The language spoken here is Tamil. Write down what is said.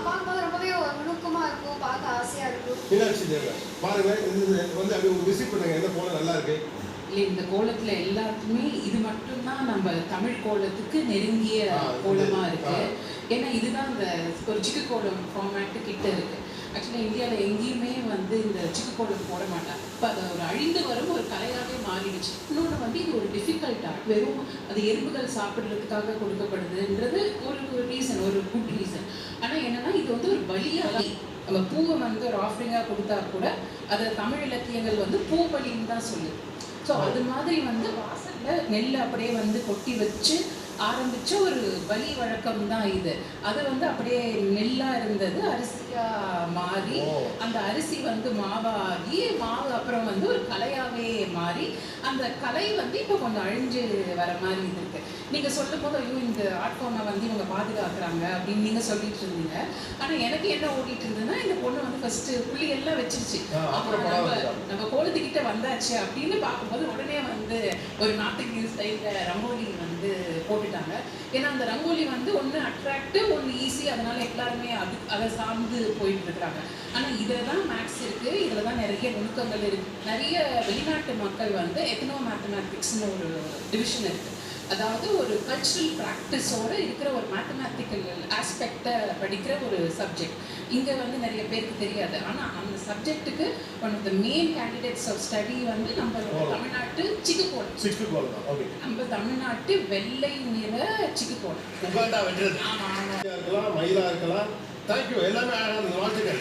பார்க்கும்போது ரொம்பவே நுணுக்கமா இருக்கும், பார்க்க ஆசையா இருக்கும். மீனாட்சி தேவர் பாருங்க, இது வந்து அப்படி ஒரு விசிட் பண்ணுங்க, எந்த கோலம் நல்லா இருக்கு. இல்லை, இந்த கோலத்துல எல்லாத்துக்குமே இது மட்டும்தான் நம்ம தமிழ் கோலத்துக்கு நெருங்கிய கோலமா இருக்கு. ஏன்னா இதுதான் இந்த ஒரு சிக்கு கோலம் ஃபார்மேட்டு கிட்ட இருக்கு. ஆக்சுவலாக இந்தியாவில் எங்கேயுமே வந்து இந்த சிக்கு கோலம் போட மாட்டாங்க. இப்போ அது ஒரு அழிந்து வரும் ஒரு கலையாகவே மாறிடுச்சு. இன்னொன்று வந்து இது ஒரு டிஃபிகல்ட் ஆர்ட். வெறும் அது எறும்புகள் சாப்பிட்றதுக்காக கொடுக்கப்படுதுன்றது ஒரு ரீசன், ஒரு குட் ரீசன். ஆனால் என்னன்னா இது வந்து ஒரு பலியாக, நம்ம பூவை வந்து ஒரு ஆஃபரிங்காக கொடுத்தா கூட அதை தமிழ் இலக்கியங்கள் வந்து பூ பலின்னு தான் சொல்லுது. ஸோ அது மாதிரி வந்து வாசலில் நெல் அப்படியே வந்து கொட்டி வச்சு ஆரம்பிச்ச ஒரு பலி வழக்கம் தான் இது. அது வந்து அப்படியே நெல்லா இருந்தது அரிசியா மாறி, அந்த அரிசி வந்து மாவாகி, மாவு அப்புறம் வந்து ஒரு கலையாவே மாறி, அந்த கலை வந்து இப்போ கொஞ்சம் அழிஞ்சு வர மாதிரி இருக்கு. நீங்க சொல்லும் போது ஐயோ இந்த ஆர்ட் ஃபார்மை வந்து இவங்க பாதுகாக்கிறாங்க அப்படின்னு நீங்க சொல்லிட்டு இருந்தீங்க. ஆனா எனக்கு என்ன ஓடிட்டு இருந்ததுன்னா, இந்த பொண்ணு வந்து ஃபர்ஸ்ட் புள்ளி எல்லாம் வச்சிருச்சு, நம்ம கோலத்துக்கிட்ட வந்தாச்சு அப்படின்னு பார்க்கும்போது உடனே வந்து ஒரு நார்த் இந்தியன் ஸ்டைல்ல ரங்கோலி வந்து போட்டுட்டாங்க. ஏன்னா அந்த ரங்கோலி வந்து ஒன்று அட்ராக்டிவ், ஒன்று ஈஸி, அதனால எல்லாருமே அதை சார்ந்து போயிட்டு இருக்கிறாங்க. ஆனால் இதில் தான் மேக்ஸ் இருக்குது, இதில் தான் நிறைய நுணுக்கங்கள் இருக்குது. நிறைய வெளிநாட்டு மக்கள் வந்து எத்தனோ மேத்தமேட்டிக்ஸ்னு ஒரு டிவிஷன் இருக்குது. அதாவது ஒரு கல்ச்சுரல் ப்ராக்டிஸோடு இருக்கிற ஒரு மேத்தமேட்டிக்கல் ஆஸ்பெக்டை படிக்கிற ஒரு சப்ஜெக்ட். இங்கே வந்து நிறைய பேருக்கு தெரியாது. ஆனால் அந்த சப்ஜெக்ட்டுக்கு one of the main candidates of study வந்து நம்ம தமிழ்நாட்டு சிக்கு கோலம். நம்ம தமிழ்நாட்டு வெள்ளை நிற சிக்கு கோலம். இருக்கலாம், மயிலா இருக்கலாம். தேங்க்யூ, எல்லாமே வாழ்த்துக்கள்.